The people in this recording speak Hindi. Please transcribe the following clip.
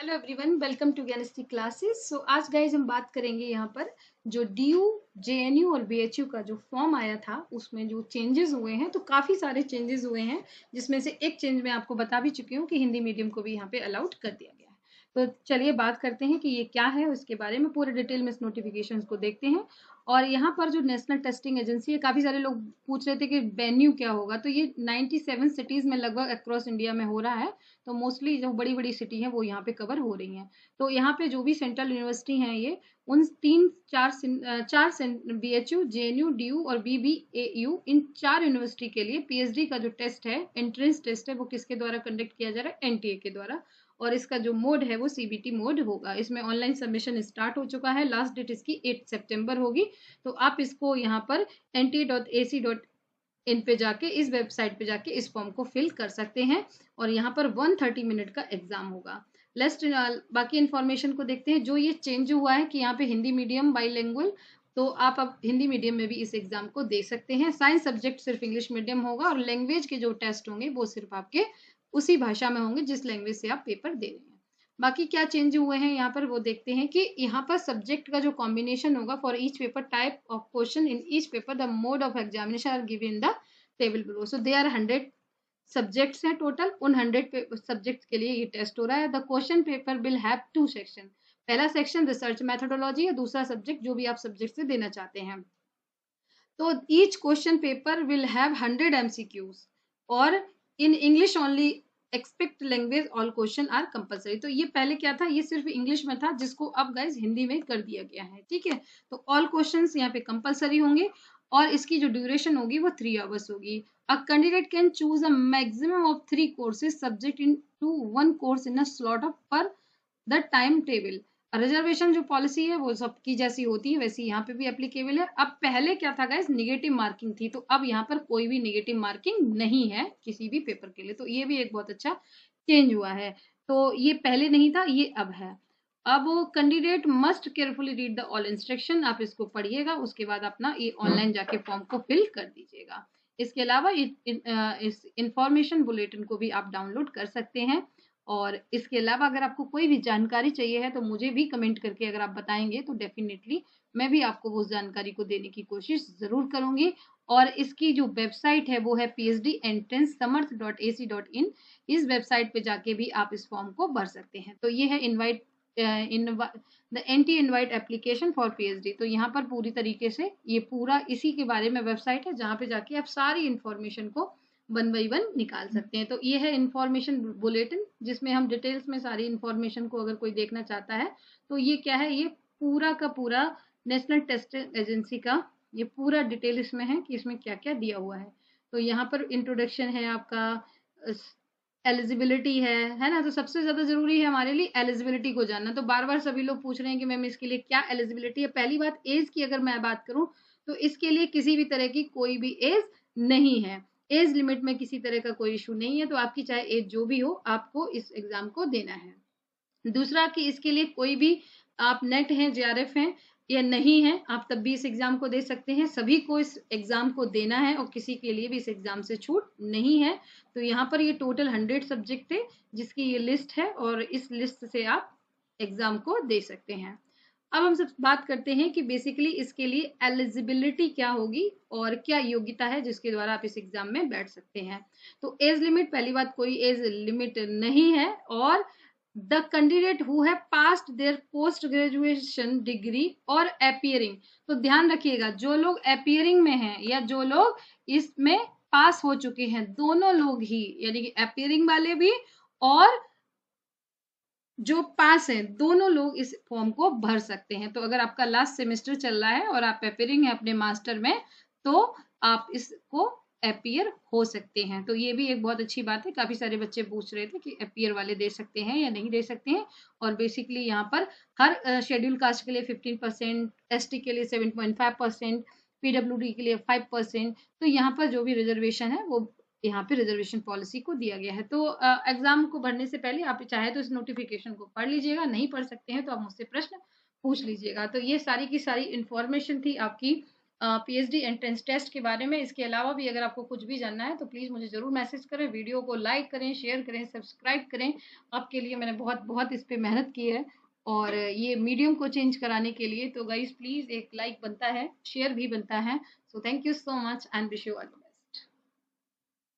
हेलो एवरीवन, वेलकम टू ज्ञानस्टी क्लासेस। सो आज गाइज हम बात करेंगे यहाँ पर जो डीयू, जेएनयू और बीएचयू का जो फॉर्म आया था उसमें जो चेंजेस हुए हैं। तो काफ़ी सारे चेंजेस हुए हैं, जिसमें से एक चेंज मैं आपको बता भी चुकी हूँ कि हिंदी मीडियम को भी यहाँ पे अलाउड कर दिया गया है। तो चलिए बात करते हैं कि ये क्या है, उसके बारे में पूरे डिटेल में इस नोटिफिकेशन को देखते हैं। और यहाँ पर जो नेशनल टेस्टिंग एजेंसी है, काफ़ी सारे लोग पूछ रहे थे कि वेन्यू क्या होगा। तो ये 97 सिटीज़ में लगभग अक्रॉस इंडिया में हो रहा है। तो मोस्टली जो बड़ी बड़ी सिटी हैं वो यहाँ पे कवर हो रही हैं। तो यहाँ पे जो भी सेंट्रल यूनिवर्सिटी हैं, ये उन चार बीएचयू, जेएनयू, डीयू और बीबीएयू, इन चार यूनिवर्सिटी के लिए पीएचडी का जो टेस्ट है, एंट्रेंस टेस्ट है, वो किसके द्वारा कंडक्ट किया जा रहा है? एनटीए के द्वारा। और इसका जो मोड है वो सीबीटी मोड होगा। इसमें ऑनलाइन सबमिशन स्टार्ट हो चुका है, लास्ट डेट इसकी 8 सितंबर होगी। तो आप इसको यहाँ पर nta.ac.in पे जाके, इस वेबसाइट पे जाके इस फॉर्म को फिल कर सकते हैं। और यहाँ पर 130 मिनट का एग्जाम होगा। लेस्ट बाकी इन्फॉर्मेशन को देखते हैं। जो ये चेंज हुआ है कि यहाँ पे हिंदी मीडियम बाईलिंगुअल, तो आप अब हिंदी मीडियम में भी इस एग्जाम को दे सकते हैं। साइंस सब्जेक्ट सिर्फ इंग्लिश मीडियम होगा और लैंग्वेज के जो टेस्ट होंगे वो सिर्फ आपके उसी भाषा में होंगे जिस लैंग्वेज से आप पेपर दे रहे हैं। बाकी क्या चेंज हुए हैं यहाँ पर वो देखते हैं कि यहाँ पर सब्जेक्ट का जो कॉम्बिनेशन होगा, for each paper, type of question in each paper, the mode of examination are given in the table below. So they are 100 subjects हैं टोटल। उन 100 सब्जेक्ट्स के लिए ये टेस्ट हो रहा है। The question paper will have 2 section. पहला सेक्शन रिसर्च मेथोडोलॉजी है, दूसरा सब्जेक्ट जो भी आप सब्जेक्ट से देना चाहते हैं। तो each question paper will have 100 MCQs और in English only, expect language all question are compulsory. तो ये पहले क्या था, ये सिर्फ इंग्लिश में था, जिसको अब गाइज हिंदी में कर दिया गया है। ठीक है, तो ऑल क्वेश्चंस यहाँ पे कंपलसरी होंगे और इसकी जो ड्यूरेशन होगी वो 3 आवर्स होगी। A candidate can choose a maximum of 3 courses subject in to 1 course in a slot of per the time table. Reservation जो पॉलिसी है वो सबकी जैसी होती है वैसी यहाँ पे भी एप्लीकेबल है। अब पहले क्या था गाइस, निगेटिव मार्किंग थी, तो अब यहाँ पर कोई भी निगेटिव मार्किंग नहीं है किसी भी पेपर के लिए। तो ये भी एक बहुत अच्छा चेंज हुआ है। तो ये पहले नहीं था, ये अब है। अब candidate must carefully read the all instruction. आप इसको पढ़िएगा, उसके बाद अपना ये ऑनलाइन जाके फॉर्म को फिल कर दीजिएगा। इसके अलावा इस इंफॉर्मेशन बुलेटिन को भी आप डाउनलोड कर सकते हैं। और इसके अलावा अगर आपको कोई भी जानकारी चाहिए है तो मुझे भी कमेंट करके अगर आप बताएंगे तो डेफिनेटली मैं भी आपको उस जानकारी को देने की कोशिश जरूर करूंगी। और इसकी जो वेबसाइट है वो है phdentrance.samarth.ac.in। इस वेबसाइट पे जाके भी आप इस फॉर्म को भर सकते हैं। तो ये है invite the anti invite application for PhD. तो यहाँ पर पूरी तरीके से ये पूरा इसी के बारे में वेबसाइट है, जहाँ पे जाके आप सारी इंफॉर्मेशन को 1 बाई 1 निकाल सकते हैं। तो ये है इंफॉर्मेशन बुलेटिन, जिसमें हम डिटेल्स में सारी इंफॉर्मेशन को अगर कोई देखना चाहता है तो ये क्या है, ये पूरा का पूरा नेशनल टेस्टिंग एजेंसी का ये पूरा डिटेल इसमें है कि इसमें क्या क्या दिया हुआ है। तो यहाँ पर इंट्रोडक्शन है आपका, एलिजिबिलिटी है ना। तो सबसे ज्यादा जरूरी है हमारे लिए एलिजिबिलिटी को जानना। तो बार बार सभी लोग पूछ रहे हैं कि मैम इसके लिए क्या एलिजिबिलिटी है। पहली बात, एज की अगर मैं बात करूं तो इसके लिए किसी भी तरह की कोई भी एज नहीं है। एज लिमिट में किसी तरह का कोई इशू नहीं है। तो आपकी चाहे एज जो भी हो, आपको इस एग्जाम को देना है। दूसरा कि इसके लिए कोई भी, आप नेट हैं, जेआरएफ हैं या नहीं है, आप तब भी इस एग्जाम को दे सकते हैं। सभी को इस एग्जाम को देना है और किसी के लिए भी इस एग्जाम से छूट नहीं है। तो यहाँ पर ये टोटल 100 सब्जेक्ट है जिसकी ये लिस्ट है और इस लिस्ट से आप एग्जाम को दे सकते हैं। अब हम सब बात करते हैं कि बेसिकली इसके लिए एलिजिबिलिटी क्या होगी और क्या योग्यता है जिसके द्वारा आप इस एग्जाम में बैठ सकते हैं। तो एज लिमिट, पहली बात, कोई एज लिमिट नहीं है। और the candidate who have passed there post graduation degree और अपीयरिंग। तो ध्यान रखिएगा, जो लोग अपीयरिंग में हैं या जो लोग इसमें पास हो चुके हैं, दोनों लोग ही, यानी कि अपीयरिंग वाले भी और जो पास है, दोनों लोग इस फॉर्म को भर सकते हैं। तो अगर आपका लास्ट सेमेस्टर चल रहा है और आप अपीयरिंग है अपने मास्टर में, तो आप इसको अपीयर हो सकते हैं। तो ये भी एक बहुत अच्छी बात है। काफी सारे बच्चे पूछ रहे थे कि अपीयर वाले दे सकते हैं या नहीं दे सकते हैं। और बेसिकली यहाँ पर हर शेड्यूल कास्ट के लिए 15%, एसटी के लिए 7.5%, पीडब्ल्यूडी के लिए 5%। तो यहाँ पर जो भी रिजर्वेशन है वो यहाँ पे रिजर्वेशन पॉलिसी को दिया गया है। तो एग्जाम को भरने से पहले आप चाहे तो इस नोटिफिकेशन को पढ़ लीजिएगा, नहीं पढ़ सकते हैं तो आप मुझसे प्रश्न पूछ लीजिएगा। तो ये सारी की सारी इंफॉर्मेशन थी आपकी पीएचडी एंट्रेंस टेस्ट के बारे में। इसके अलावा भी अगर आपको कुछ भी जानना है तो प्लीज़ मुझे ज़रूर मैसेज करें, वीडियो को लाइक करें, शेयर करें, सब्सक्राइब करें। आपके लिए मैंने बहुत बहुत इस पे मेहनत की है और ये मीडियम को चेंज कराने के लिए। तो गाइज प्लीज़ एक लाइक बनता है, शेयर भी बनता है। So thank you so much and wish you all.